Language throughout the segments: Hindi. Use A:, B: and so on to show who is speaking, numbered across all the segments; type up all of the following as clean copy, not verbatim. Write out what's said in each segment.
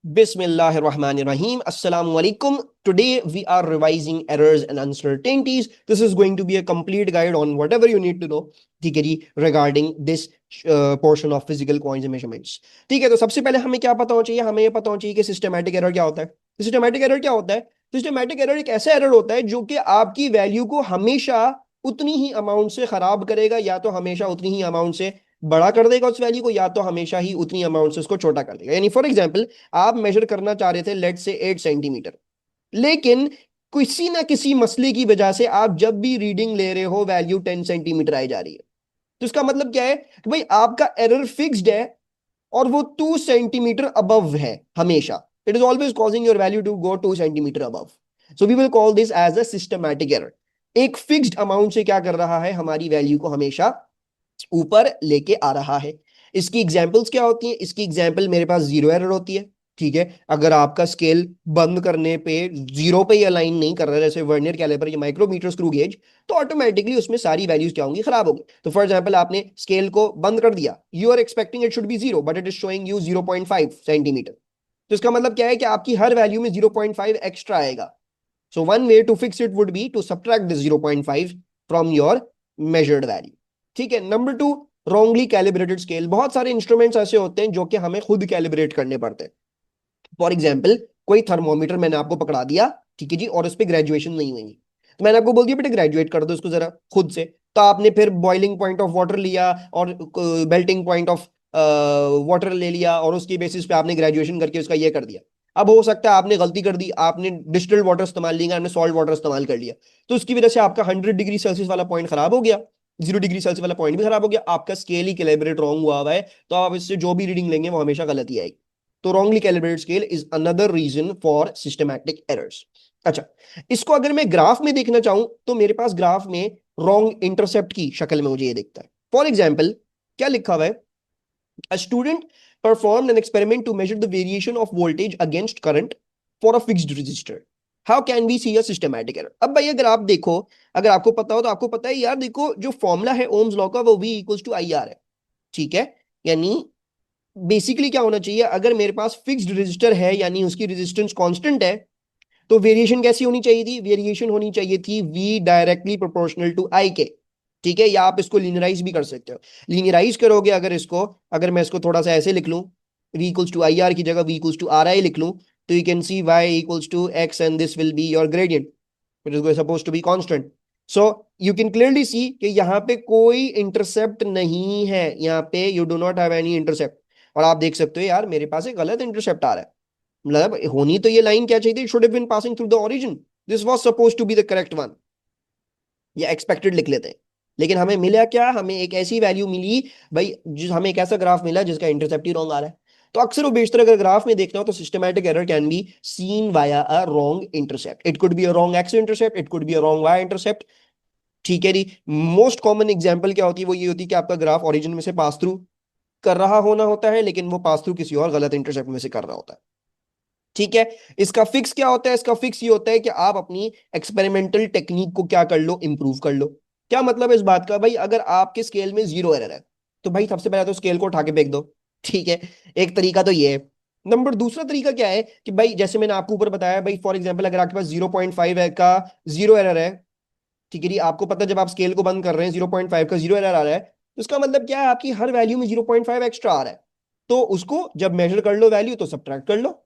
A: Bismillahirrahmanirrahim. Assalamu alaikum. Today we are revising errors and uncertainties. This is going to be a complete guide on whatever you need to know, ठीक है जी, regarding this portion of physical quantities and measurements. ठीक है, तो सबसे पहले हमें क्या पता होना चाहिए? हमें ये पता होना चाहिए कि सिस्टमैटिक एरर क्या होता है. सिस्टमैटिक एरर क्या होता है? सिस्टमैटिक एरर एक ऐसा एरर होता है जो कि आपकी वैल्यू को हमेशा उतनी ही अमाउंट से खराब करेगा, या तो हमेशा उतनी ही अमाउंट से बड़ा कर देगा उस वैल्यू को, या तो हमेशा ही उतनी अमाउंट से उसको छोटा कर देगा. यानी फॉर एग्जांपल, आप मेजर करना चाह रहे थे लेट से 8 सेंटीमीटर, लेकिन किसी ना किसी मसले की वजह से आप जब भी रीडिंग ले रहे हो वैल्यू 10 सेंटीमीटर आई जा रही है. तो इसका मतलब क्या है कि भाई आपका एरर फिक्स्ड है और वो 2 सेंटीमीटर अबव है हमेशा. It is always causing your value to go 2 centimetre above. So we will call this as a systematic error. एक फिक्स्ड अमाउंट से क्या कर रहा है, हमारी वैल्यू को हमेशा ऊपर लेके आ रहा है. इसकी एग्जांपल्स क्या होती हैं? इसकी एग्जांपल मेरे पास जीरो एरर होती है. ठीक है, अगर आपका स्केल बंद करने पे जीरो पे अलाइन नहीं कर रहा है, जैसे वर्नियर कैलिपर या माइक्रोमीटर स्क्रू गेज, तो ऑटोमेटिकली उसमें सारी वैल्यूज क्या होंगी, खराब होंगी. तो फॉर एग्जांपल, आपने स्केल को बंद कर दिया, you are expecting it should be zero but it is showing you 0.5 centimetre. तो इसका मतलब क्या है कि आपकी हर वैल्यू में 0.5 एक्स्ट्रा आएगा. So one way to fix it would be to subtract this 0.5 from your measured value. ठीक है. Number two, wrongly calibrated scale. बहुत सारे इंस्ट्रूमेंट्स ऐसे होते हैं जो कि हमें खुद कैलिब्रेट करने पड़ते हैं. फॉर एग्जाम्पल, कोई थर्मोमीटर मैंने आपको पकड़ा दिया, ठीक है जी, और उस पर ग्रेजुएशन नहीं हुई, तो मैंने आपको बोल दिया बेटा ग्रेजुएट कर दो इसको जरा खुद से. तो आपने फिर बॉइलिंग पॉइंट ऑफ वाटर लिया और बेल्टिंग पॉइंट ऑफ वाटर ले लिया, और उसकी बेसिस पे आपने ग्रेजुएशन करके उसका ये कर दिया. अब हो सकता है आपने गलती कर दी, आपने डिस्टिल्ड वाटर इस्तेमाल लिया, आपने सॉल्ट वाटर इस्तेमाल कर लिया, तो उसकी वजह से आपका 100 डिग्री सेल्सियस वाला पॉइंट खराब हो गया, 0 डिग्री सेल्सियस वाला पॉइंट भी खराब हो गया, आपका स्केल ही कैलिब्रेट रॉन्ग हुआ है. तो आप इससे जो भी रीडिंग लेंगे वो हमेशा गलत ही आएगी. तो wrongly calibrated scale is another reason for systematic errors. अच्छा, इसको अगर मैं ग्राफ में देखना चाहूं तो मेरे पास ग्राफ में रॉन्ग इंटरसेप्ट की शक्ल में मुझे ये दिखता है. फॉर एग्जाम्पल, क्या लिखा हुआ है? A student performed an experiment to measure the variation of voltage against current for a fixed resistor. How can we see a systematic error? अब भाई अगर आप देखो, अगर आपको पता हो तो आपको पता है यार, देखो जो फॉर्मूला है ओम्स लॉ का वो V equals to I R है. ठीक है, यानी बेसिकली क्या होना चाहिए, अगर मेरे पास फिक्स्ड रेजिस्टर है यानी उसकी रेजिस्टेंस कांस्टेंट है, तो वेरिएशन कैसी होनी चाहिए थी? वेरिएशन होनी चाहिए थी V directly proportional to I के. ठीक है, या आप इसको लीनियराइज भी कर सकते हो. लीनियराइज करोगे अगर इसको, अगर मैं इसको थोड़ा सा ऐसे लिख लूं, V equals to I R की जगह V equals to R I लिख लूं, तो you can see Y equals to X and this will be your gradient which is supposed to be constant. So you can clearly see कि यहाँ पे कोई इंटरसेप्ट नहीं है, यहाँ पे you do not have any intercept. और आप देख सकते हो यार मेरे पास एक गलत इंटरसेप्ट आ रहा है. मतलब होनी तो ये लाइन क्या चाहिए थी? Should have been passing through the origin. This was supposed to be the correct one, या एक्सपेक्टेड लिख लेते हैं. लेकिन हमें मिला क्या? हमें एक ऐसी वैल्यू मिली भाई, जिस हमें एक ऐसा ग्राफ मिला जिसका इंटरसेप्ट ही रॉन्ग आ रहा है. तो अक्सर वो बेशतर अगर ग्राफ में देखना हो तो systematic error can be seen via a wrong intercept. It could be a wrong x intercept, it could be a wrong Y intercept. ठीक है जी. मोस्ट कॉमन एग्जांपल क्या होती है? वो ये होती है कि आपका ग्राफ ओरिजिन में से पास थ्रू कर रहा होना होता है, लेकिन वो पास थ्रू किसी और गलत इंटरसेप्ट में से कर रहा होता है. ठीक है. इसका फिक्स क्या होता है? इसका फिक्स ये होता है कि आप अपनी एक्सपेरिमेंटल टेक्निक को क्या कर लो, इंप्रूव कर लो. क्या मतलब है इस बात का? भाई अगर आपके स्केल में जीरो एरर है तो भाई सबसे पहले तो स्केल को उठा के फेंक दो. ठीक है, एक तरीका तो ये है. नंबर दूसरा तरीका क्या है कि भाई जैसे मैंने आपको ऊपर बताया, भाई फॉर एग्जांपल अगर आपके पास 0.5 है का जीरो एरर है, ठीक है जी, आपको पता है जब आप स्केल को बंद कर रहे हैं 0.5 का जीरो एरर आ रहा है, तो इसका मतलब क्या है? आपकी हर वैल्यू में 0.5 एक्स्ट्रा आ रहा है. तो उसको जब मेजर कर लो वैल्यू तो सब्ट्रैक्ट कर लो.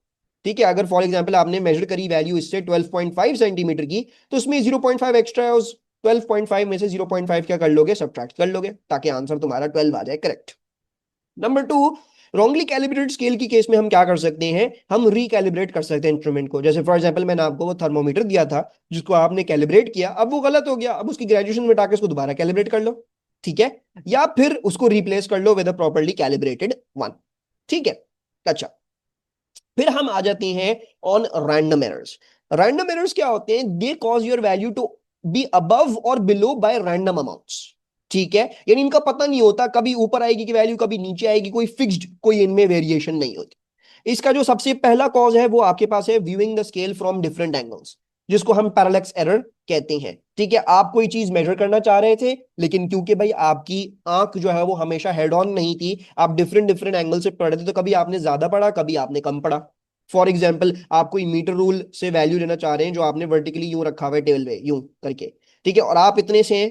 A: ठीक है, अगर फॉर एग्जांपल आपने मेजर करी वैल्यू इससे 12.5 सेंटीमीटर की, तो उसमें 0.5 एक्स्ट्रा है, उस 12.5 में से 0.5 क्या कर लोगे, सब्ट्रैक्ट कर लोगे, ताकि आंसर तुम्हारा 12 आ जाए correct. Number two, wrongly calibrated scale की केस में हम क्या कर सकते हैं? हम रिकैलिब्रेट कर सकते हैं इंस्ट्रूमेंट को. जैसे फॉर एग्जांपल मैंने आपको वो थर्मोमीटर दिया था जिसको आपने कैलिब्रेट किया, अब वो गलत हो गया, अब उसकी ग्रेजुएशन में के उसको दोबारा कैलिब्रेट कर लो. ठीक है, या फिर उसको रिप्लेस कर लो with a properly calibrated one. ठीक है. अच्छा, फिर हम आ जाते हैं on random errors. Random errors क्या होते हैं? They cause your value to be above और बिलो बाय रैंडम अमाउंट्स. ठीक है, यानी इनका पता नहीं होता कभी ऊपर आएगी की वैल्यू, कभी नीचे आएगी, कोई फिक्स्ड, कोई इनमें वेरिएशन नहीं होती. इसका जो सबसे पहला कॉज है वो आपके पास है viewing the scale from different angles, जिसको हम पैरेलैक्स एरर कहते हैं. ठीक है, आप कोई चीज मेजर करना चाह रहे थे, लेकिन क्योंकि भाई आपकी आंख जो है वो हमेशा हेड ऑन नहीं थी, आप डिफरेंट डिफरेंट एंगल से पढ़ रहे थे, तो कभी आपने ज्यादा पढ़ा, कभी आपने कम पढ़ा. फॉर एग्जाम्पल आप कोई मीटर रूल से वैल्यू लेना चाह रहे हैं जो आपने वर्टिकली यूं रखा हुआ है टेबल पे यूं करके, ठीक है, और आप इतने से हैं,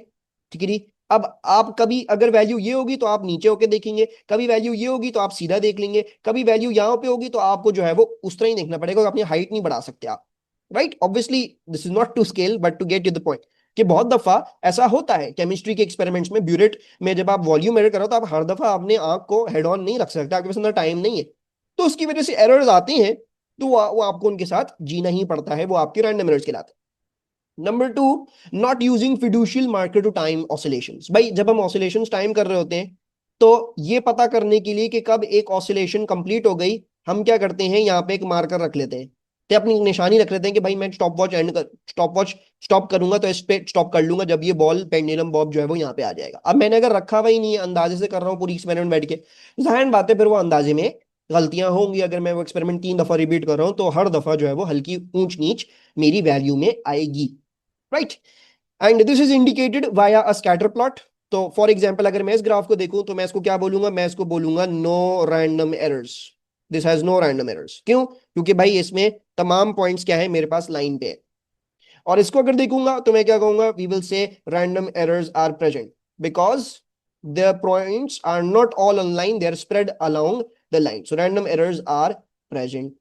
A: ठीक है जी। अब आप कभी अगर वैल्यू ये होगी तो आप नीचे होके देखेंगे, कभी वैल्यू ये होगी तो आप सीधा देख लेंगे, कभी वैल्यू यहाँ पे होगी तो आपको जो है वो उस तरह ही देखना पड़ेगा, अपनी हाइट नहीं बढ़ा सकते आप, right. Obviously this is not to scale but to get you the point, कि बहुत दफा ऐसा होता है केमिस्ट्री के एक्सपेरिमेंट्स में, ब्यूरेट में जब आप वॉल्यूम मेजर करो तो आप हर दफा अपने आंख को हेड ऑन नहीं रख सकते, आपके पास इतना टाइम नहीं है, तो उसकी वजह से एरर्स आती हैं, तो वो आपको उनके साथ जीना ही पड़ता है, वो आपके रैंडम एरर्स कहलाते हैं। Number two, not using fiducial marker to time oscillations. भाई जब हम ऑसिलेशंस टाइम कर रहे होते हैं तो ये पता करने के लिए कि कब एक ऑसिलेशन कंप्लीट हो गई, हम क्या करते हैं, यहाँ पे एक मार्कर रख लेते हैं, तो अपनी निशानी रख लेते हैं कि भाई मैं स्टॉप वॉच एंड कर, स्टॉप वॉच स्टॉप करूंगा तो इस पे स्टॉप कर लूंगा जब ये बॉल पेंडुलम बॉब जो है वो यहाँ पे आ जाएगा। अब मैंने अगर रखा हुआ ही नहीं है, अंदाजे से कर रहा हूँ पूरी एक्सपेरिमेंट बैठ के, जाहिर बात है फिर वो अंदाजे में गलतियां होंगी, अगर मैं वो एक्सपेरिमेंट 3 दफा रिपीट कर रहा हूं तो हर दफा जो है वो हल्की ऊंच नीच मेरी वैल्यू में आएगी, right. And this is indicated via a scatter plot. तो फॉर एग्जांपल अगर मैं इस ग्राफ को देखूं तो मैं इसको क्या बोलूंगा, मैं इसको बोलूंगा no random errors, this has no random errors. क्यों? क्योंकि भाई इसमें तमाम पॉइंट्स क्या है मेरे पास लाइन पे है। और इसको अगर देखूंगा तो मैं क्या कहूंगा, we will say random errors are present because the points are not all on line, they are spread along the line, so random errors are present.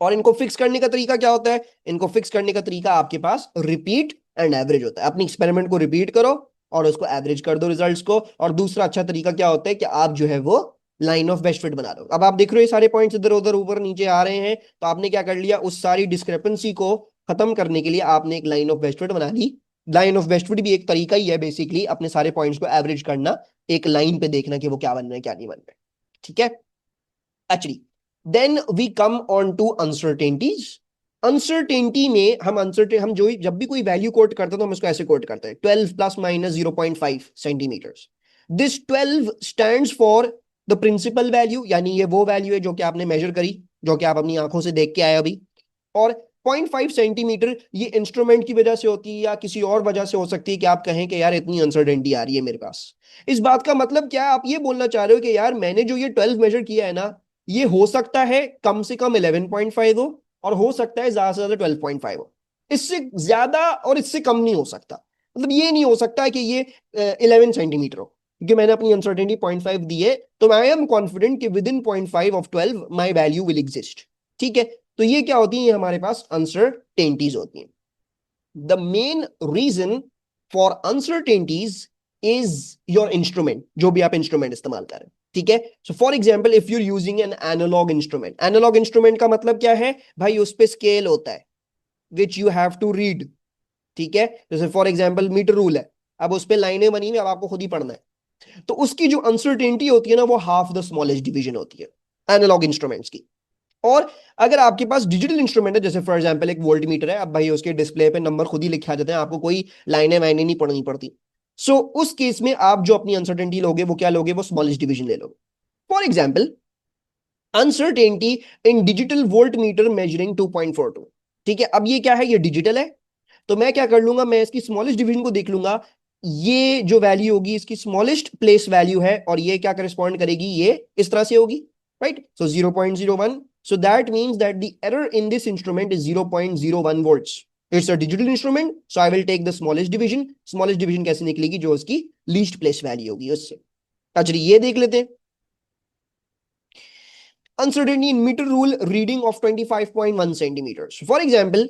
A: और इनको फिक्स करने का तरीका क्या होता है, इनको फिक्स करने का तरीका आपके पास रिपीट एंड एवरेज होता है। अपनी एक्सपेरिमेंट को रिपीट करो और उसको एवरेज कर दो रिजल्ट्स को। और दूसरा अच्छा तरीका क्या होता है कि आप जो है वो लाइन ऑफ बेस्ट फिट बना लो। अब आप देख रहे हो ये सारे पॉइंट्स इधर उधर ऊपर नीचे आ रहे हैं, तो आपने क्या कर लिया, उस सारी डिस्क्रिपेंसी को खत्म करने के लिए आपने एक लाइन ऑफ बेस्ट फिट बना ली। लाइन ऑफ बेस्ट फिट भी एक तरीका ही है बेसिकली अपने सारे पॉइंट्स को एवरेज करना, एक लाइन पे देखना कि वो क्या बन रहा है क्या नहीं बन रहा है, ठीक है। Actually then we come on to uncertainties. Uncertainty में हम जो जब भी कोई वैल्यू कोट करते हैं तो हम इसको ऐसे कोट करते हैं 12 plus minus 0.5 centimetres. This 12 stands for the principal value, यानी ये वो वैल्यू है जो कि आपने मेजर करी, जो कि आप अपनी आंखों से देख के आए अभी। और 0.5 सेंटीमीटर ये इंस्ट्रूमेंट की वजह से होती है या किसी और वजह से हो सकती है कि आप कहें कि यार इतनी अनसर्टेनिटी आ रही है मेरे पास। इस बात का मतलब क्या है, आप ये बोलना चाह रहे हो कि यार मैंने जो ये 12 मेजर किया है ना, ये हो सकता है कम से कम 11.5 हो और हो सकता है ज्यादा से ज्यादा 12.5 हो, इससे ज्यादा और इससे कम नहीं हो सकता। मतलब ये नहीं हो सकता कि ये 11 सेंटीमीटर हो, क्योंकि मैंने अपनी अनसर्टेनिटी 0.5 दी है, तो आई एम कॉन्फिडेंट कि with in 0.5 of 12 my value will exist, ठीक है। तो ये क्या होती है, ये हमारे पास अनसर्टेनिटीज होती हैं। The main reason for uncertainties is your instrument, जो भी आप इंस्ट्रूमेंट इस्तेमाल कर रहे हैं, ठीक है। So for example if you're using an analogue instrument, analogue instrument का मतलब क्या है भाई, उस पर स्केल होता है which you have to read, ठीक है। जैसे फॉर एग्जाम्पल मीटर रूल है, अब उस पर लाइनें बनी हुई, अब आपको खुद ही पढ़ना है, तो उसकी जो अनसर्टेनिटी होती है ना वो हाफ द स्मॉलेस्ट डिवीजन होती है एनालॉग इंस्ट्रूमेंट्स की। और अगर आपके पास डिजिटल इंस्ट्रूमेंट है, जैसे फॉर एग्जांपल एक वोल्ट मीटर है, अब भाई उसके डिस्प्ले पे नंबर खुद ही लिखे आ जाते हैं, आपको कोई लाइनें वाइनें नहीं पढ़नी पड़ती। सो उस केस में आप जो अपनी अनसर्टेनिटी लोगे वो क्या लोगे, वो स्मॉलेस्ट डिवीजन ले लोगे। For example uncertainty in digital volt meter measuring 2.42, ठीक है। अब ये क्या है, ये डिजिटल है, तो मैं क्या कर लूंगा, मैं इसकी स्मॉलेस्ट डिवीजन को देख लूंगा, ये जो वैल्यू होगी इसकी स्मॉलेस्ट प्लेस वैल्यू है और ये क्या करस्पॉन्ड करेगी, ये इस तरह से होगी, right. So 0.01, so that means that the error in this instrument is 0.01 volts. It's a digital instrument, so I will take the smallest division. Smallest division कैसे निकलेगी, जो उसकी least place value होगी उससे। अच्छा ये देख लेते हैं, uncertainty in meter rule reading of 25.1 centimeters. For example,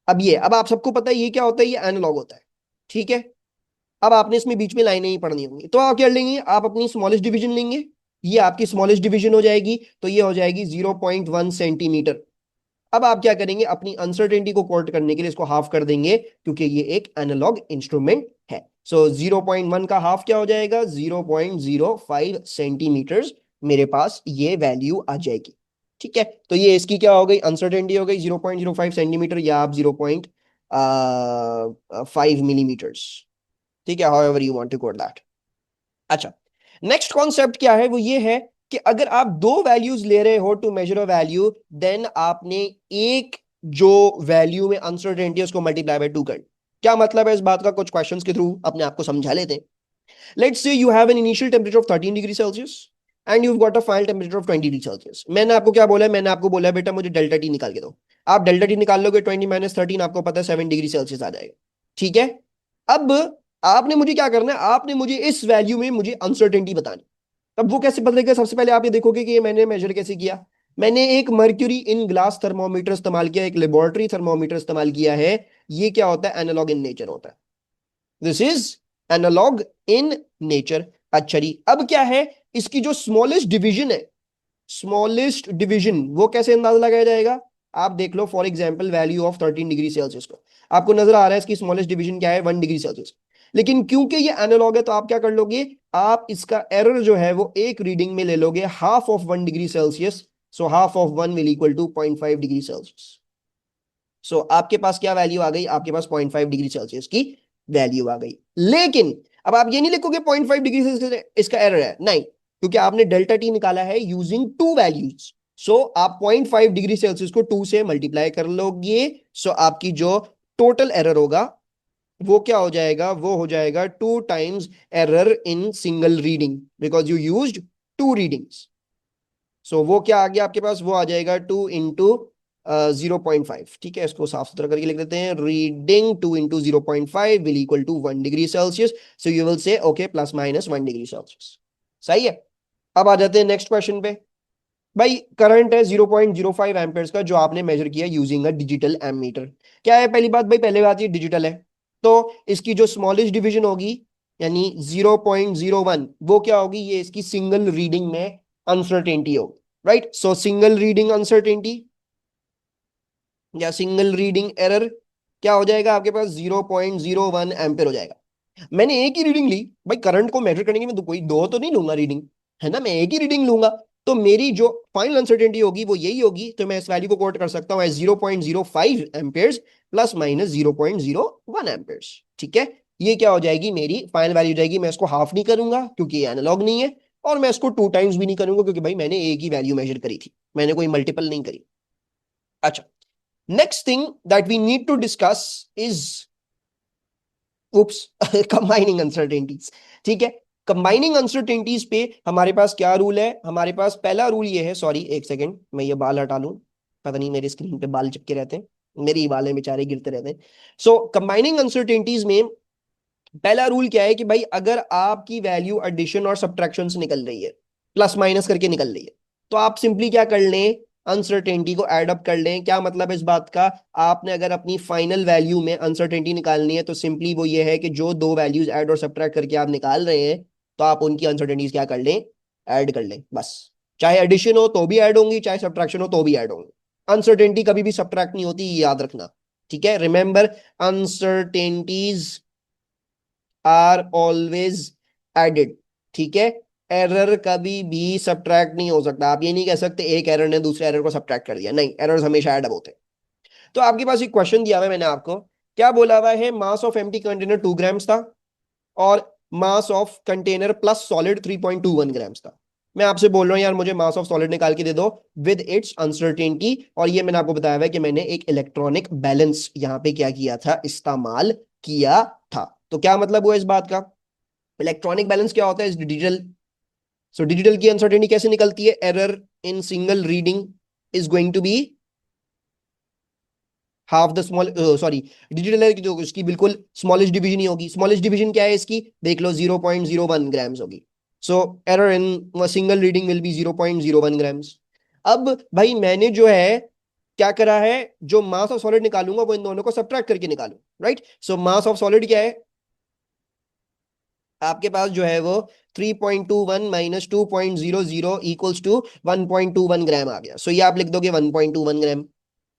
A: अब आप सबको पता है ये क्या होता है, ये एनालॉग होता है, ठीक है। अब आपने इसमें बीच में लाइनें ही पढ़नी होंगी, तो आप क्या लेंगे, आप अपनी स्मॉलेस्ट डिवीजन लेंगे, ये आपकी स्मॉलेस्ट डिवीजन हो जाएगी, तो ये हो जाएगी 0.1 सेंटीमीटर। अब आप क्या करेंगे, अपनी अनसर्टेनिटी को कोट करने के लिए इसको हाफ कर देंगे, क्योंकि ये एक एनालॉग इंस्ट्रूमेंट है। सो 0.1 का हाफ क्या हो जाएगा, 0.05 सेंटीमीटर मेरे पास ये वैल्यू आ जाएगी, ठीक है। तो ये इसकी क्या हो गई, अनसर्टेनिटी हो गई 0.05 सेंटीमीटर या आप 0.5 मिलीमीटर्स, ठीक है, however you want to quote that. अच्छा नेक्स्ट कॉन्सेप्ट क्या है, वो ये है कि अगर आप दो वैल्यूज ले रहे हो to measure a value, then आपने एक जो वैल्यू में अनसर्टेनिटी है उसको मल्टीप्लाई बाय 2 कर। क्या मतलब है इस बात का, कुछ क्वेश्चंस के थ्रू अपने आप को समझा लेते हैं। Let's say you have an initial temperature of 13 degree Celsius and you got a final temperature of 20 degree Celsius. मैंने आपको क्या बोला है, मैंने आपको बोला है बेटा मुझे डेल्टा टी निकाल के दो। आप डेल्टा टी निकाल लोगे 20 माइनस 13, आपको पता है 7 डिग्री सेल्सियस आ जाएगा। ठीक है, अब आपने मुझे क्या करना है, आपने मुझे इस वैल्यू में मुझे अनसर्टेनिटी बतानी। अब वो कैसे बदलेगा, सबसे पहले आप ये देखोगे कि ये मैंने मेजर कैसे किया। मैंने एक मर्क्यूरी इन ग्लास थर्मोमीटर इस्तेमाल किया, एक लेबोरेटरी थर्मोमीटर इस्तेमाल किया है। ये क्या होता है, एनालॉग इन नेचर होता है। This is analog in nature. अच्छा जी, अब क्या है, इसकी जो स्मॉलेस्ट डिवीजन है, स्मॉलेस्ट डिवीजन वो कैसे अंदाजा लगाया जाएगा। आप देख लो for example value of 13 degree Celsius को, आपको नजर आ रहा है इसकी स्मॉलेस्ट डिवीजन क्या है, 1 डिग्री सेल्सियस। लेकिन क्योंकि ये एनालॉग है तो आप क्या कर लोगे, आप इसका एरर जो है वो एक रीडिंग में ले लोगे, half of 1 degree Celsius. So half of 1 will equal to 0.5 degree Celsius. So आपके पास क्या वैल्यू आ गई, आपके पास 0.5 डिग्री सेल्सियस की वैल्यू आ गई। लेकिन अब आप ये नहीं लिखोगे 0.5 डिग्री सेल्सियस इसका एरर है, नहीं, क्योंकि आपने डेल्टा टी निकाला है यूजिंग टू वैल्यूज। सो आप 0.5 डिग्री सेल्सियस को 2 से मल्टीप्लाई कर लोगे। सो आपकी जो टोटल एरर होगा वो क्या हो जाएगा, वो हो जाएगा 2 times error in single reading, because you used 2 readings. So वो क्या आ गया आपके पास, वो आ जाएगा 2 इंटू 0.5। ठीक है, इसको साफ सुथरा करके लिख देते हैं, reading 2 into 0.5 will equal to 1 degree Celsius. So you will say okay plus minus 1 degree Celsius. सही है। अब आ जाते हैं नेक्स्ट क्वेश्चन पे। भाई करंट है 0.05 एम्पेयर्स का, जो आपने मेजर किया यूजिंग अ डिजिटल एमीटर। क्या है पहली बात, भाई पहले बात ये डिजिटल है, तो इसकी जो स्मॉलेस्ट डिवीजन होगी यानी 0.01, वो क्या होगी, ये इसकी सिंगल रीडिंग में अनसर्टेनिटी होगी। राइट, सो सिंगल रीडिंग अनसर्टेनिटी या सिंगल रीडिंग एरर क्या हो जाएगा आपके पास, 0.01 एम्पेयर हो जाएगा। मैंने एक ही रीडिंग ली भाई, करंट को मेजर करने की मैं तो कोई दो तो नहीं लूंगा रीडिंग, है ना, मैं एक ही रीडिंग लूंगा। तो मेरी जो फाइनल अनसर्टेनिटी होगी वो यही होगी, तो मैं इस वैल्यू को कोट कर सकता हूं 0.05 एम्पेयर्स प्लस माइनस 0.01 एम्पेयर्स। ठीक है, ये क्या हो जाएगी, मेरी फाइनल वैल्यू जाएगी। मैं इसको हाफ नहीं करूंगा क्योंकि ये एनालॉग नहीं है, और मैं इसको 2 टाइम्स भी नहीं करूंगा क्योंकि भाई मैंने एक ही वैल्यू मेजर करी थी, मैंने कोई मल्टीपल नहीं करी। अच्छा, next thing that we need to discuss is oops combining uncertainties. ठीक है, कंबाइनिंग अनसर्टेनिटीज पे हमारे पास क्या रूल है, हमारे पास पहला रूल ये है, सॉरी एक सेकंड मैं ये बाल हटा लूं, पता नहीं मेरी स्क्रीन पे बाल चिपके रहते हैं, मेरे ही बाल हैं बेचारे, गिरते रहते हैं। सो कंबाइनिंग अनसर्टेनिटीज में पहला रूल क्या है कि भाई अगर आपकी वैल्यू एडिशन और सब्ट्रैक्शन से निकल रही है, प्लस माइनस करके निकल रही है, तो आप सिंपली क्या कर लें, अनसर्टेनिटी को ऐड अप कर लें। क्या मतलब है इस बात का, आपने अगर अपनी फाइनल वैल्यू में अनसर्टेनिटी निकालनी है तो सिंपली वो ये है कि जो दो वैल्यूज ऐड और सब्ट्रैक्ट करके आप निकाल रहे हैं, तो आप उनकी अनसर्टेनिटीज क्या कर लें, ऐड कर लें बस। चाहे एडिशन हो तो भी ऐड होंगी, चाहे सब्ट्रैक्शन हो तो भी ऐड होंगी। अनसर्टेनिटी कभी भी सब्ट्रैक्ट नहीं होती, ये याद रखना। ठीक है, remember, uncertainties are always added. ठीक है, एरर कभी भी सब्ट्रैक्ट नहीं हो सकता। आप ये नहीं कह सकते एक एरर ने दूसरे एरर को सब्ट्रैक्ट कर दिया, नहीं, एरर्स हमेशा ऐड होते हैं। तो आपके पास एक क्वेश्चन दिया हुआ है, मैंने आपको क्या बोला हुआ है, mass of empty container 2 grams था और mass of container plus solid 3.21 grams था। मैं आपसे बोल रहा हूं यार मुझे मास ऑफ सॉलिड निकाल के दे दो विद इट्स अनसर्टेनिटी, और ये मैंने आपको बताया हुआ है कि मैंने एक इलेक्ट्रॉनिक बैलेंस यहां पे क्या किया था, इस्तेमाल किया था। तो क्या मतलब हुआ इस बात का, इलेक्ट्रॉनिक बैलेंस क्या होता है, इज डिजिटल। सो डिजिटल की अनसर्टेनिटी कैसे निकलती है, error in single reading is going to be half the small, sorry, digital है जो उसकी बिल्कुल स्मॉलेस्ट डिवीजन ही होगी। स्मॉलेस्ट डिवीजन क्या है इसकी, देख लो 0.01 ग्राम्स होगी। So error in single reading will be 0.01 grams. अब भाई मैंने जो है क्या करा है, जो मास ऑफ सॉलिड निकालूंगा वो इन दोनों को सब्ट्रैक्ट करके निकालू। Right, so mass of solid क्या है आपके पास, जो है वो 3.21 माइनस 2.00 इक्वल्स टू 1.21 ग्राम आ गया। सो ये आप लिख दोगे 1.21 ग्राम।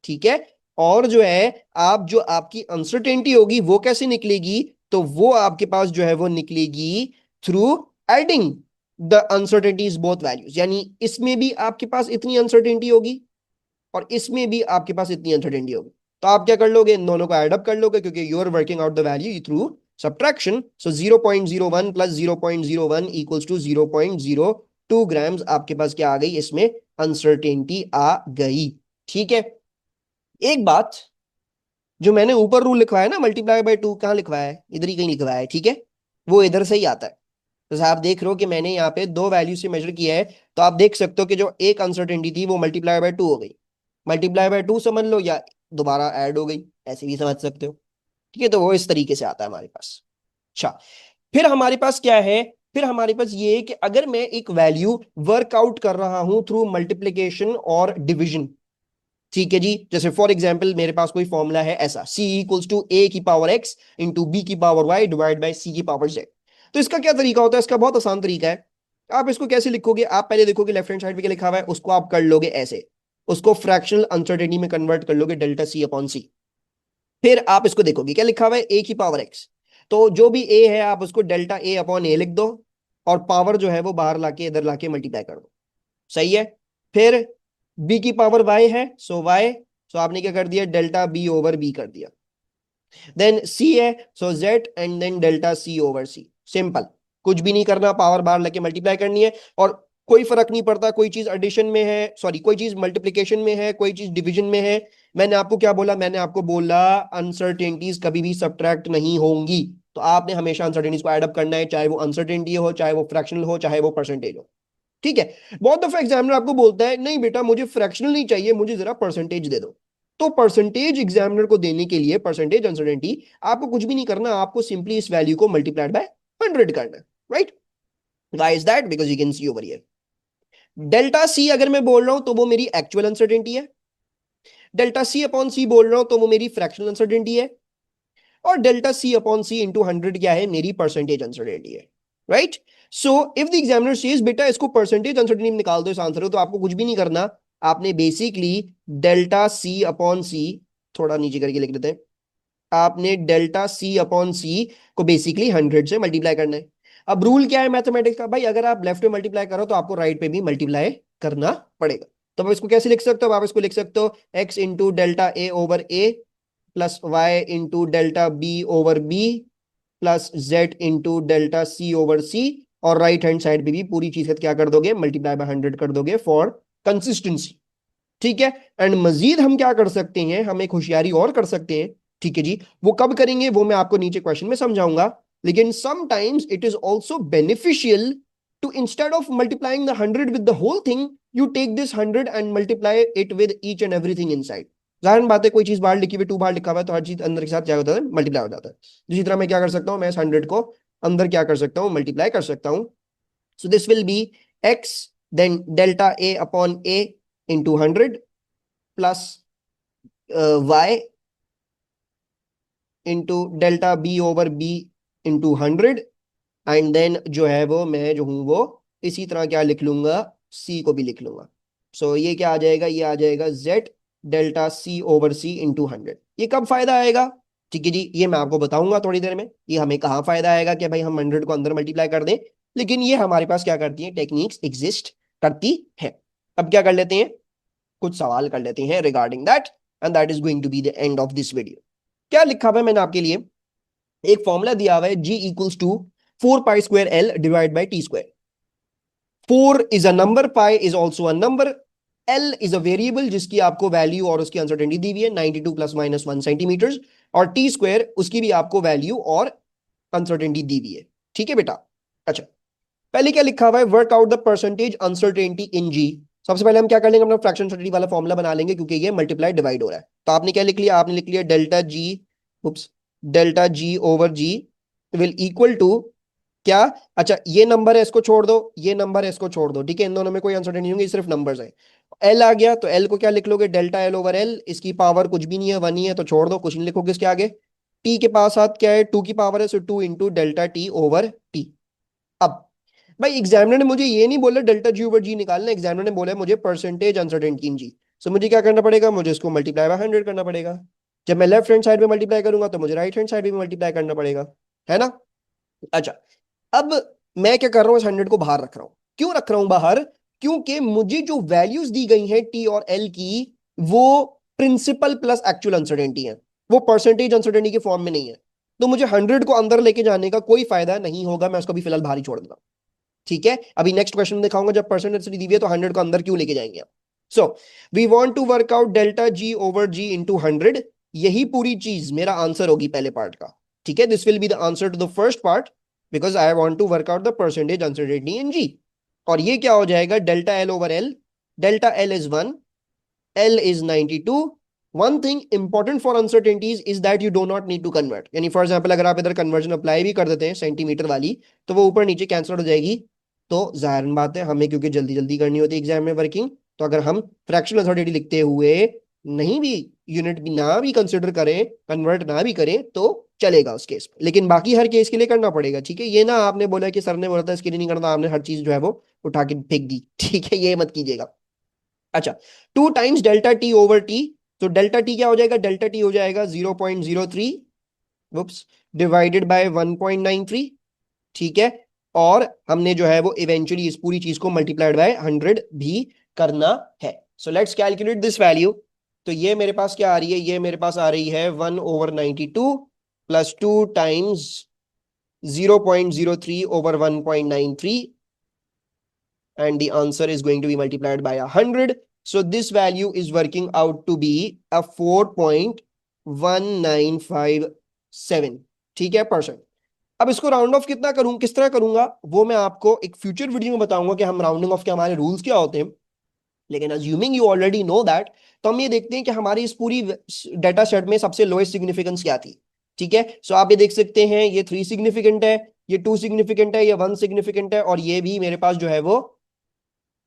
A: ठीक है, और जो है आप जो आपकी अनसर्टेनिटी होगी वो कैसे निकलेगी, तो वो आपके पास जो है वो निकलेगी through adding the uncertainties both values, यानी इसमें भी आपके पास इतनी अनसर्टेनिटी होगी और इसमें भी आपके पास इतनी अनसर्टेनिटी होगी। तो आप क्या कर लोगे, इन दोनों को ऐड अप कर लोगे क्योंकि you are working out the value through subtraction. So 0.01 plus 0.01 equals to 0.02 grams आपके पास क्या आ गई, इसमें अनसर्टेनिटी आ गई। ठीक है, एक बात, जो मैंने ऊपर रूल लिखवाया ना, मल्टीप्लाई बाय 2, कहाँ लिखवाया है, इधर ही कहीं लिखवाया है। ठीक है, वो इधर से ही आता है। जैसे आप देख रहे हो कि मैंने यहाँ पे दो वैल्यू से मेजर किया है, तो आप देख सकते हो कि जो एक अनसर्टेनिटी थी वो मल्टीप्लाई बाय 2 हो गई, मल्टीप्लाई बाय 2 समझ लो, या दोबारा ऐड हो गई, ऐसे भी समझ सकते हो। ठीक है, तो वो इस तरीके से आता है हमारे पास। अच्छा, फिर हमारे पास क्या है, फिर हमारे पास ये है कि अगर मैं एक वैल्यू वर्कआउट कर रहा हूं थ्रू मल्टीप्लीकेशन और डिविजन, ठीक है जी, जैसे फॉर एग्जाम्पल मेरे पास कोई फॉर्मूला है ऐसा, c इक्वल्स टू a की पावर x इंटू बी की power y divide by c की पावर z। तो इसका क्या तरीका होता है, इसका बहुत आसान तरीका है। आप इसको कैसे लिखोगे, आप पहले देखोगे लेफ्ट हैंड साइड पे क्या लिखा हुआ है, उसको आप कर लोगे ऐसे, उसको फ्रैक्शनल अनसर्टेनिटी में कन्वर्ट कर लोगे, डेल्टा c अपॉन c। फिर आप इसको देखोगे क्या लिखा हुआ है, a की पावर x, तो जो भी a है आप उसको डेल्टा a अपॉन a लिख दो, और पावर जो है वो बाहर लाके इधर लाके मल्टीप्लाई कर दो। सही है। फिर b की पावर y है, सो y, सो आपने क्या कर दिया, डेल्टा b ओवर b कर दिया। देन c है, so z and then delta c over c। Simple, कुछ भी नहीं करना, पावर बाहर लेके मल्टीप्लाई करनी है, और कोई फर्क नहीं पड़ता कोई चीज एडिशन में है, सॉरी कोई चीज मल्टीप्लिकेशन में है, कोई चीज डिवीजन में है। मैंने आपको क्या बोला, मैंने आपको बोला अनसर्टेनिटीज कभी भी सब्ट्रैक्ट नहीं होंगी, तो आपने हमेशा अनसर्टेनिटीज को ऐड अप करना है, चाहे वो अनसर्टेनिटी हो, चाहे वो फ्रैक्शनल हो, चाहे वो परसेंटेज हो। ठीक है। बहुत दफा एग्जामिनर आपको बोलता है नहीं बेटा मुझे फ्रैक्शनल नहीं चाहिए, मुझे जरा परसेंटेज दे दो। तो परसेंटेज एग्जामिनर को देने के लिए, परसेंटेज अनसर्टेनिटी, आपको कुछ भी नहीं करना, आपको सिंपली इस वैल्यू को मल्टीप्लाइड बाय 100 करना है, right. Why is that, because you can see over here delta c अगर मैं बोल रहा हूं तो वो मेरी एक्चुअल अनसर्टेनिटी है, डेल्टा सी अपॉन सी बोल रहा हूं तो वो मेरी फ्रैक्शनल अनसर्टेनिटी है, और डेल्टा सी अपॉन सी इंटू 100 क्या है, मेरी परसेंटेज अनसर्टेनिटी है, right. So if the examiner says बेटा इसको परसेंटेज अनसर्टेनिटी निकाल दो इस आंसर को, तो आपको कुछ भी नहीं करना, आपने बेसिकली डेल्टा सी अपॉन सी, थोड़ा नीचे करके लिख देते हैं, आपने डेल्टा सी अपॉन सी को बेसिकली 100 से मल्टीप्लाई करना है। अब रूल क्या है मैथमेटिक्स का भाई, अगर आप लेफ्ट में मल्टीप्लाई करो तो आपको राइट पे भी मल्टीप्लाई करना पड़ेगा। तो आप इसको कैसे लिख सकते हो, आप इसको लिख सकते हो x into delta A over A plus Y into delta B over B plus Z into delta C over C, और राइट हैंड साइड पे भी पूरी चीज क्या कर दोगे, मल्टीप्लाई बाय 100 कर दोगे फॉर कंसिस्टेंसी। ठीक है। एंड मजीद हम क्या कर सकते हैं, हम एक होशियारी और कर सकते हैं। ठीक है जी, वो कब करेंगे वो मैं आपको नीचे क्वेश्चन में समझाऊंगा, लेकिन sometimes it is also beneficial to instead of multiplying the 100 with the whole thing, you take this 100 and multiply it with each and everything inside. जाहिर बात है कोई चीज बाहर लिखी हुई 2 बाहर लिखा हुआ है तो हर चीज अंदर के साथ क्या होता है, मल्टीप्लाई हो जाता है। इसी तरह मैं क्या कर सकता हूं, मैं इस 100 को अंदर क्या कर सकता हूं, मल्टीप्लाई कर सकता हूं। So this will be x then delta a upon a into 100 प्लस y into delta B over b into 100, and then जो है वो मैं जो हूं वो इसी तरह क्या लिख लूंगा, c को भी लिख लूंगा। सो ये क्या आ जाएगा, ये आ जाएगा z delta c over c into 100। ये कब फायदा आएगा, ठीक है जी, ये मैं आपको बताऊंगा थोड़ी देर में, ये हमें कहाँ फायदा आएगा कि भाई हम 100 को अंदर मल्टीप्लाई कर दें, लेकिन ये हमारे पास क्या करती है, टेक्निक्स एग्जिस्ट करती है। अब क्या कर लेते हैं, कुछ सवाल कर लेते हैं regarding that, and that is going to be the end of this video. क्या लिखा हुआ है मैंने आपके लिए, एक फॉर्मूला दिया हुआ है g equals to 4 pi square l divide by T square. 4 is a number, pi is also a number, L is a variable जिसकी आपको वैल्यू और उसकी अनसर्टेनिटी दी हुई है 92 प्लस माइनस 1 सेंटीमीटर, और टी स्क्वायर उसकी भी आपको वैल्यू और अनसर्टेनिटी दी हुई है। ठीक है बेटा। अच्छा, पहले क्या लिखा हुआ है, work out the percentage uncertainty in G. सबसे पहले हम क्या कर लेंगे, अपना फ्रैक्शन अनसर्टेनिटी वाला फॉर्मूला बना लेंगे, क्योंकि ये मल्टीप्लाई डिवाइड हो रहा है। तो आपने क्या लिख लिया, आपने लिख लिया delta G, oops, delta G over G will equal to क्या, अच्छा ये नंबर है इसको छोड़ दो, ये नंबर है इसको छोड़ दो, ठीक है, इन दोनों में कोई अनसर्टेनिटी नहीं होगी, सिर्फ नंबर्स है। एल आ गया तो एल को क्या लिख लोगे, डेल्टा एल ओवर एल, इसकी पावर कुछ भी नहीं है, 1 ही है, तो छोड़ दो, कुछ नहीं लिखोगे इसके आगे। टी के पास साथ क्या है, 2 की पावर है, so 2 into delta T over T. अब भाई एग्जामिनर ने मुझे ये नहीं बोला डेल्टा जी ओवर जी निकालना, एग्जामिनर ने बोला मुझे परसेंटेज अनसर्टेनिटी इन जी। सो मुझे क्या करना पड़ेगा, मुझे इसको मल्टीप्लाई बाय 100 करना पड़ेगा। जब मैं लेफ्ट हैंड साइड में मल्टीप्लाई करूंगा तो मुझे राइट हैंड साइड में मल्टीप्लाई करना पड़ेगा, है ना। अच्छा, अब मैं क्या कर रहा हूं, इस 100 को बाहर रख रहा हूं, क्यों रख रहा हूं बाहर, क्योंकि मुझे जो वैल्यूज दी गई हैं टी और एल की, वो प्रिंसिपल प्लस एक्चुअल अनसर्टेनिटी है, वो परसेंटेज अनसर्टेनिटी के फॉर्म में नहीं है। तो मुझे 100 को अंदर लेके जाने का कोई फायदा नहीं होगा, मैं उसको भी फिलहाल बाहर ही छोड़ दूंगा। ठीक है, अभी नेक्स्ट क्वेश्चन दिखाऊंगा, जब परसेंटेज दी हुई है तो 100 को अंदर क्यों लेके जाएंगे आप। So we want to work out delta G over G into 100, यही पूरी चीज मेरा आंसर होगी पहले पार्ट का। ठीक है, this will be the answer to the first part. Because I want to work out the percentage uncertainty in G. और ये क्या हो जाएगा, delta L over L, delta L is 1, L is 92। One thing important for uncertainties is that you do not need to convert, यानी फॉर एग्जांपल अगर आप इधर कन्वर्जन अप्लाई भी कर देते हैं सेंटीमीटर वाली, तो वो ऊपर नीचे कैंसिल हो जाएगी। तो जाहिर बात है हमें क्योंकि जल्दी जल्दी करनी होती है एग्जाम में वर्किंग, तो अगर हम फ्रैक्शनल अनसर्टेनिटी लिखते हुए नहीं भी यूनिट भी ना भी कंसिडर करें, कन्वर्ट ना भी करें तो चलेगा उस केस में, लेकिन बाकी हर केस के लिए करना पड़ेगा। ठीक है, ये ना आपने बोला कि सर ने बोला था इसके लिए नहीं करना, आपने हर चीज जो है वो उठा के फेंक दी। ठीक है, ये मत कीजिएगा। अच्छा, 2 times delta T over T, तो डेल्टा टी क्या हो जाएगा, डेल्टा टी हो जाएगा 0.03, वुप्स, डिवाइडेड बाय 1.93। ठीक है, और हमने जो है वो इवेंचुअली इस पूरी चीज को मल्टीप्लाइड बाय 100 भी करना है। So let's calculate this value. तो ये मेरे पास क्या आ रही है, ये मेरे पास आ रही है 1/92 plus 2 times 0.03 over 1.93, and the answer is going to be multiplied by 100. So this value is working out to be a 4.1957, ठीक है, परसेंट। अब इसको राउंड ऑफ कितना करूं, किस तरह करूंगा, वो मैं आपको एक फ्यूचर वीडियो में बताऊंगा कि हम राउंडिंग ऑफ के हमारे रूल्स क्या होते हैं। लेकिन assuming you already know that, तो हम ये देखते हैं कि हमारी इस पूरी डाटा सेट में सबसे लोएस्ट सिग्निफिकेंस क्या थी। ठीक है, सो आप ये देख सकते हैं ये 3 सिग्निफिकेंट है, ये 2 सिग्निफिकेंट है, ये 1 सिग्निफिकेंट है, और ये भी मेरे पास जो है वो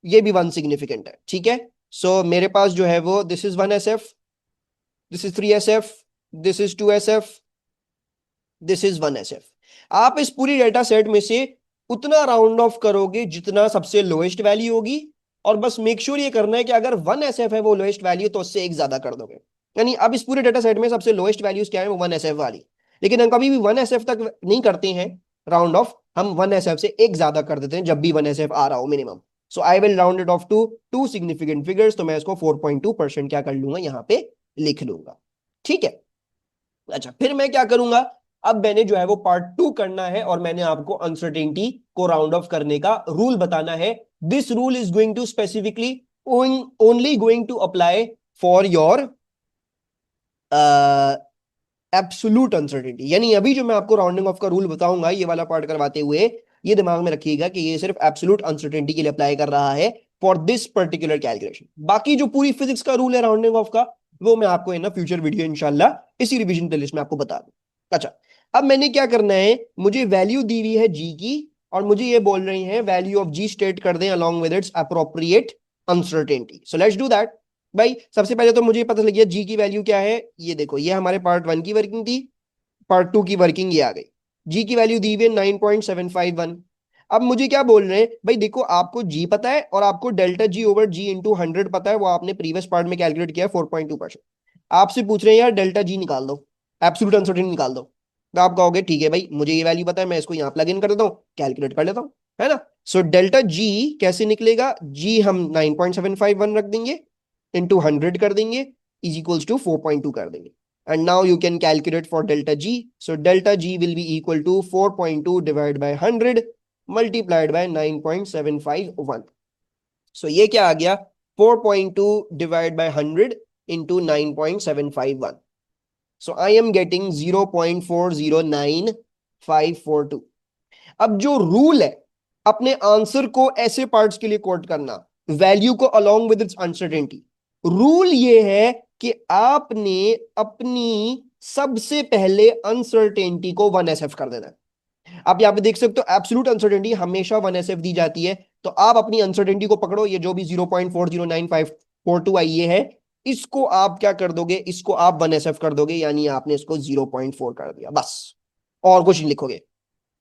A: ये भी 1 सिग्निफिकेंट है। ठीक है, सो मेरे पास जो है वो this is 1 SF, this is 3 SF, this is 2 SF, this is 1 SF। आप इस पूरी डेटा सेट में से उतना राउंड ऑफ करोगे जितना सबसे लोएस्ट वैल्यू होगी, और बस मेक श्योर ये करना है कि अगर 1 SF है वो लोएस्ट वैल्यू, तो उससे एक ज्यादा कर दोगे। यानी अब इस पूरे डेटा सेट में सबसे लोएस्ट वैल्यूज क्या है, वो 1 SF वाली। लेकिन हम कभी भी 1 SF तक नहीं करते हैं राउंड ऑफ, हम 1 SF से एक ज्यादा कर देते हैं जब भी 1 SF आ रहा हो minimum. So I will round it off to 2 significant figures, तो मैं इसको 4.2% क्या कर लूंगा, यहाँ पे लिख लूंगा। ठीक है, अच्छा फिर मैं क्या करूंगा, अब मैंने जो है वो पार्ट 2 करना है, और मैंने आपको अनसर्टेनिटी को राउंड ऑफ करने का रूल बताना है। This rule is going to specifically only going to apply for your absolute uncertainty. यानी अभी जो मैं आपको राउंडिंग ऑफ का रूल बताऊंगा ये वाला पार्ट करवाते हुए, ये दिमाग में रखिएगा कि ये सिर्फ एब्सोल्यूट अनसर्टेनिटी के लिए अप्लाई कर रहा है फॉर दिस पर्टिकुलर कैलकुलेशन। बाकी जो पूरी फिजिक्स का रूल है राउंडिंग ऑफ का, वो मैं आपको इन ना फ्यूचर वीडियो इंशाल्लाह इसी रिवीजन प्लेलिस्ट में आपको बता दूं। अच्छा, अब मैंने क्या करना है, मुझे वैल्यू दी हुई है जी की, और मुझे ये बोल रही है वैल्यू ऑफ जी स्टेट कर दें along with its appropriate uncertainty. So let's do that. भाई सबसे पहले तो मुझे पता लग गया जी की वैल्यू क्या है, ये देखो ये हमारे पार्ट 1 की वर्किंग थी, पार्ट 2 की वर्किंग ये आ गई। जी की वैल्यू दी हुई है 9.751। अब मुझे क्या बोल रहे हैं, भाई देखो आपको जी पता है और आपको delta G over G into 100 पता है, वो आपने प्रीवियस पार्ट में कैलकुलेट किया है 4.2%। आपसे पूछ रहे हैं यार डेल्टा जी निकाल दो, एब्सोल्यूट अनसर्टेनिटी निकाल दो, तो आप कहोगे ठीक है भाई मुझे ये वैल्यू पता है, मैं इसको यहाँ प्लग इन कर देता हूँ, कैलकुलेट कर लेता हूँ, है ना। सो डेल्टा जी कैसे निकलेगा, जी हम 9.751 रख देंगे, इंटू 100 कर देंगे, इज इक्वल्स टू 4.2 कर देंगे। And now you can calculate for delta G. So delta G will be equal to 4.2 divided by 100 multiplied by 9.751. So ये क्या आ गया, 4.2 divided by 100 into 9.751. So I am getting 0.409542. अब जो रूल है अपने आंसर को ऐसे पार्ट्स के लिए कोट करना, वैल्यू को along with its uncertainty, rule ये है कि आपने अपनी सबसे पहले अनसर्टेनिटी को 1 SF कर देना है। आप यहां पे देख सकते हो एब्सोल्यूट अनसर्टेनिटी हमेशा 1 SF दी जाती है, तो आप अपनी अनसर्टेनिटी को पकड़ो, ये जो भी 0.409542 आई है, इसको आप क्या कर दोगे, इसको आप 1 SF कर दोगे, यानी आपने इसको 0.4 कर दिया बस, और कुछ नहीं लिखोगे।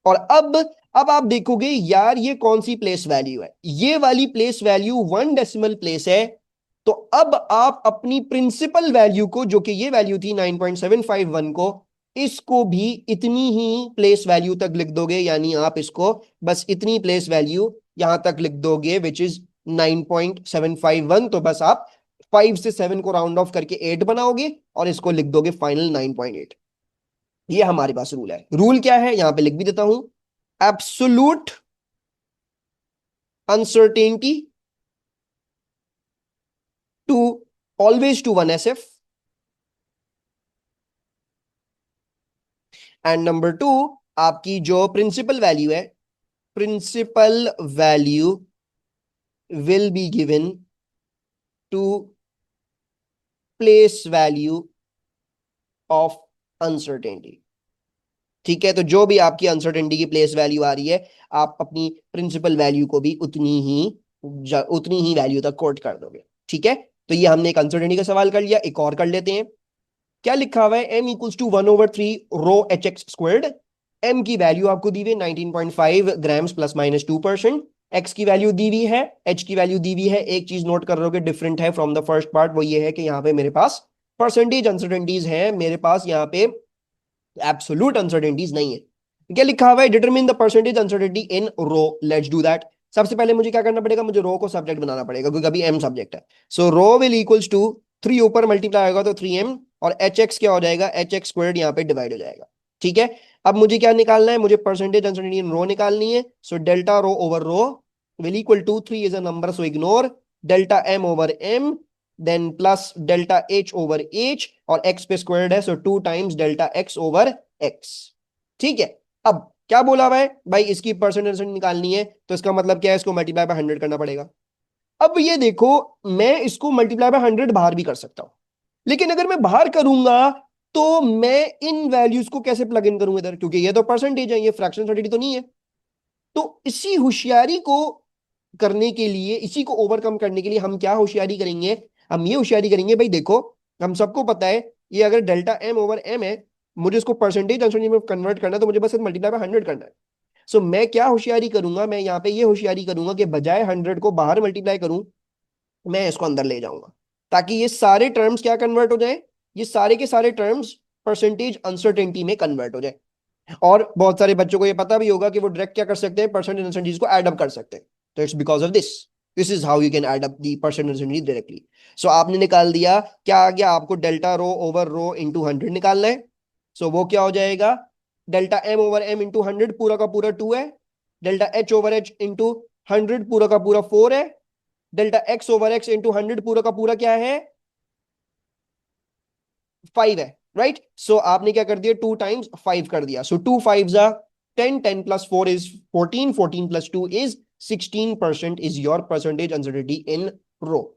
A: और अब आप देखोगे यार ये कौन सी प्लेस वैल्यू है, ये वाली प्लेस वैल्यू 1 डेसिमल प्लेस है। तो अब आप अपनी प्रिंसिपल वैल्यू को, जो कि ये वैल्यू थी 9.751 को, इसको भी इतनी ही प्लेस वैल्यू तक लिख दोगे, यानी आप इसको बस इतनी प्लेस वैल्यू यहां तक लिख दोगे विच इज 9.751। तो बस आप 5 से 7 को राउंड ऑफ करके 8 बनाओगे और इसको लिख दोगे फाइनल 9.8। ये हमारे पास रूल है। रूल क्या है यहां पे लिख भी देता हूं, absolute uncertainty to always to 1 SF, and number 2, आपकी जो प्रिंसिपल वैल्यू है, principal value will be given to place value of uncertainty. ठीक है, तो जो भी आपकी अनसर्टेनिटी की प्लेस वैल्यू आ रही है, आप अपनी प्रिंसिपल वैल्यू को भी उतनी ही वैल्यू तक कोट कर दोगे। ठीक है, तो ये हमने एक अनसर्टेनिटी का सवाल कर लिया। एक और कर लेते हैं। क्या लिखा हुआ है, M equals to 1/3 rho H X squared. M की वैल्यू आपको दी हुई है 19.5 ग्राम्स ±2%। एक्स की वैल्यू दी हुई है, एच की वैल्यू दी हुई है। एक चीज नोट कर रहे हो कि डिफरेंट है फ्रॉम द फर्स्ट पार्ट, वो ये है कि यहाँ पे मेरे पास परसेंटेज अनसर्टेनिटीज है, मेरे पास यहाँ पे एब्सोल्यूट अनसर्टेनिटीज नहीं है। क्या लिखा हुआ है, determine the percentage uncertainty in rho. Let's do that. सबसे पहले मुझे क्या करना पड़ेगा, मुझे रो को सब्जेक्ट बनाना पड़ेगा, क्योंकि अभी एम सब्जेक्ट है। सो रो विल इक्वल्स टू 3 ऊपर मल्टीप्लाई होगा तो 3m, और एच एक्स क्या हो जाएगा, एच एक्स स्क्वायर्ड यहाँ पे डिवाइड हो जाएगा। ठीक है, अब मुझे क्या निकालना है, मुझे परसेंटेज अनसर्टेनिटी इन रो निकालनी है। So delta rho over rho will equal to 3 is a number, so ignore delta M over M, then plus delta H over H, और एक्स पे स्क्वायर्ड है, so 2 times delta X over X. ठीक है, अब क्या बोला हुआ है भाई, इसकी परसेंटेज निकालनी है, तो इसका मतलब क्या है, इसको मल्टीप्लाई बाय 100 करना पड़ेगा। अब ये देखो, मैं इसको मल्टीप्लाई बाय 100 बाहर भी कर सकता हूं, लेकिन अगर मैं बाहर करूंगा तो मैं इन वैल्यूज को कैसे प्लग इन करूंगा इधर, क्योंकि ये तो परसेंटेज है, ये फ्रैक्शन क्वांटिटी तो नहीं है। तो इसी होशियारी को करने के लिए, इसी को ओवरकम करने के लिए हम क्या होशियारी करेंगे, हम ये होशियारी करेंगे भाई देखो, हम सबको पता है ये अगर डेल्टा एम ओवर एम है, मुझे इसको परसेंटेज अनसर्टेनिटी में कन्वर्ट करना है, तो मुझे बस मल्टीप्लाई बाय 100 करना है। सो मैं क्या होशियारी करूंगा, मैं यहाँ पे ये होशियारी करूंगा कि बजाय 100 को बाहर मल्टीप्लाई करूं, मैं इसको अंदर ले जाऊंगा, ताकि ये सारे टर्म्स क्या कन्वर्ट हो जाए, ये सारे के सारे टर्म्स परसेंटेज अनसर्टेनिटी में कन्वर्ट हो जाए। और बहुत सारे बच्चों को ये पता भी होगा कि वो डायरेक्ट क्या कर सकते हैं, परसेंटेज अनसर्टेनिटीज को ऐड अप कर सकते हैं। तो it's because of this, this is how you can add up the percentage uncertainty directly. So आपने निकाल दिया, क्या आ गया, आपको delta rho over rho into 100 निकालना है। सो वो क्या हो जाएगा, delta M over m into 100 पूरा का पूरा 2 है, delta H over h into 100 पूरा का पूरा 4 है, delta X over x into 100 पूरा का पूरा क्या है, 5 है। राइट, सो आपने क्या कर दिया, 2 टाइम्स 5 कर दिया। सो 2 5 जा 10, 10 plus 4 is 14, 14 plus 2 is 16% is your percentage uncertainty in row.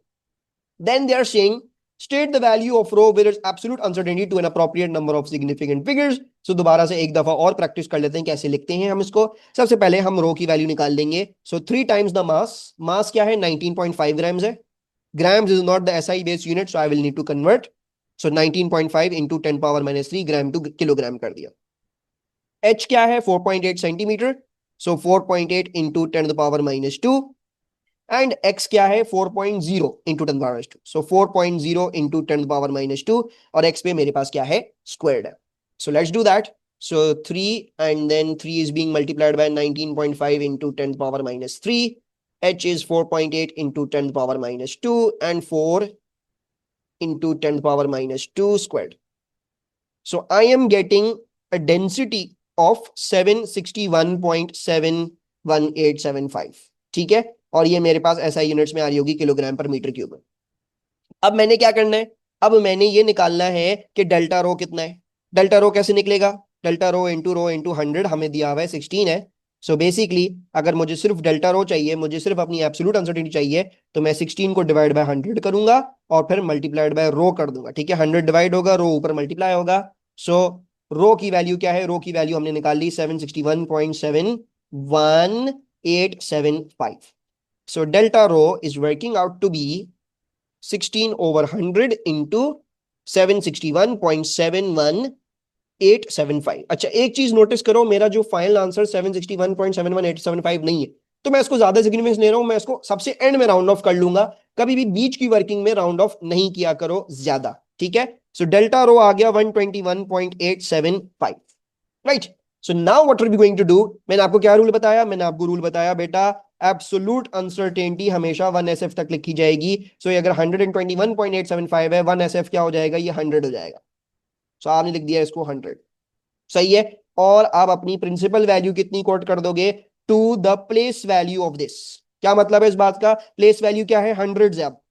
A: Then they are saying state the value of row with its absolute uncertainty to an appropriate number of significant figures. So दोबारा से एक दफा और प्रैक्टिस कर लेते हैं, कैसे लिखते हैं हम इसको। सबसे पहले हम रो की वैल्यू निकाल लेंगे। सो 3 टाइम्स द मास, मास क्या है, 19.5 ग्राम्स है। grams is not the SI based unit, so I will need to convert. So 19.5 into 10 power minus 3 gram to kilogram कर दिया। H क्या है, 4.8 centimetre, so 4.8 into 10 to the power minus 2, and x क्या है, 4.0 into 10 power minus 2, so 4.0 into 10 to the power minus 2, और x पे मेरे पास क्या है, स्क्वायर्ड है। So let's do that. So 3 and then 3 is being multiplied by 19.5 into 10 to the power minus 3. H is 4.8 into 10 to the power minus 2 and 4 into 10 to the power minus 2 squared. So I am getting a density of 761.71875. ठीक है, और ये मेरे पास SI यूनिट्स में आ रही होगी, किलोग्राम पर मीटर क्यूब। अब मैंने क्या करना है, अब मैंने ये निकालना है कि डेल्टा रो कितना है। डेल्टा रो कैसे निकलेगा, डेल्टा रो इंटू 100 हमें दिया हुआ है 16 है। सो बेसिकली अगर मुझे सिर्फ डेल्टा रो चाहिए, मुझे सिर्फ अपनी एब्सोल्यूट अनसर्टेनिटी चाहिए, तो मैं 16 को डिवाइड बाय 100 करूंगा और फिर मल्टीप्लाइड बाय रो कर दूंगा। ठीक है, 100 डिवाइड होगा, रो ऊपर मल्टीप्लाई होगा। सो रो की वैल्यू क्या है, रो की वैल्यू हमने निकाल ली 761.71875। So delta rho is working out to be 16 over 100 into 761.71875। अच्छा, एक चीज नोटिस करो, मेरा जो फाइनल आंसर 761.71875 नहीं है, तो मैं इसको ज्यादा सिग्निफिकेंस ले रहा हूं, मैं इसको सबसे एंड में राउंड ऑफ कर लूंगा। कभी भी बीच की वर्किंग में राउंड ऑफ नहीं किया करो ज्यादा। ठीक है, सो डेल्टा रो आ गया 121.875। Right, so now what are we going to do, मैंने आपको क्या रूल बताया, मैंने आपको रूल बताया बेटा, एब्सोल्यूट अनसर्टेनिटी हमेशा 1SF तक लिखी जाएगी। सो अगर 121.875 है, 1SF क्या हो जाएगा, ये 100 हो जाएगा। सो आपने लिख दिया इसको 100। सही है, और आप अपनी प्रिंसिपल वैल्यू कितनी कोट कर दोगे, to the place value of this. क्या मतलब है इस बात का, प्लेस वैल्यू क्या है, 100 है। अब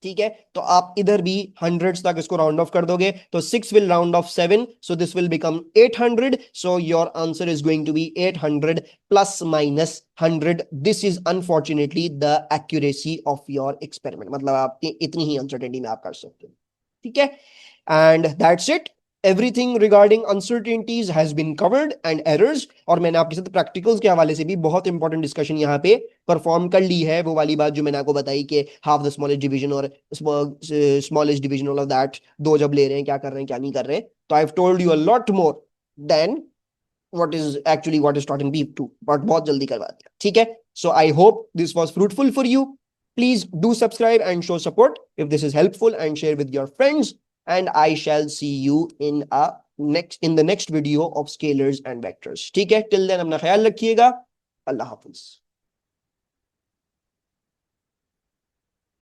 A: ठीक है, तो आप इधर भी हंड्रेड्स तक इसको राउंड ऑफ कर दोगे, तो 6 will round off 7, so this will become 800. So your answer is going to be 800 plus minus 100. This is unfortunately the accuracy of your experiment. मतलब आप इतनी ही अनसर्टेनिटी में आप कर सकते हो, ठीक है, and that's it. Everything regarding uncertainties has been covered and errors. और मैंने आपके साथ प्रैक्टिकल्स के हवाले से भी बहुत इंपॉर्टेंट डिस्कशन यहाँ पे परफॉर्म कर ली है, वो वाली बात जो मैंने आपको बताई कि हाफ द स्मॉलेस्ट डिवीजन और smallest division, all of that, दो जब ले रहे हैं क्या कर रहे हैं क्या नहीं कर रहे हैं, तो I have told you a lot more than what is actually what is taught in beep 2, but बहुत जल्दी करवा दिया, ठीक है. So I hope this was fruitful for you. Please do subscribe and show support if this is helpful, and share with your friends, and I shall see you in the next video of scalars and vectors. ठीक है, till then अपना ख्याल रखिएगा. अल्लाह हाफिज.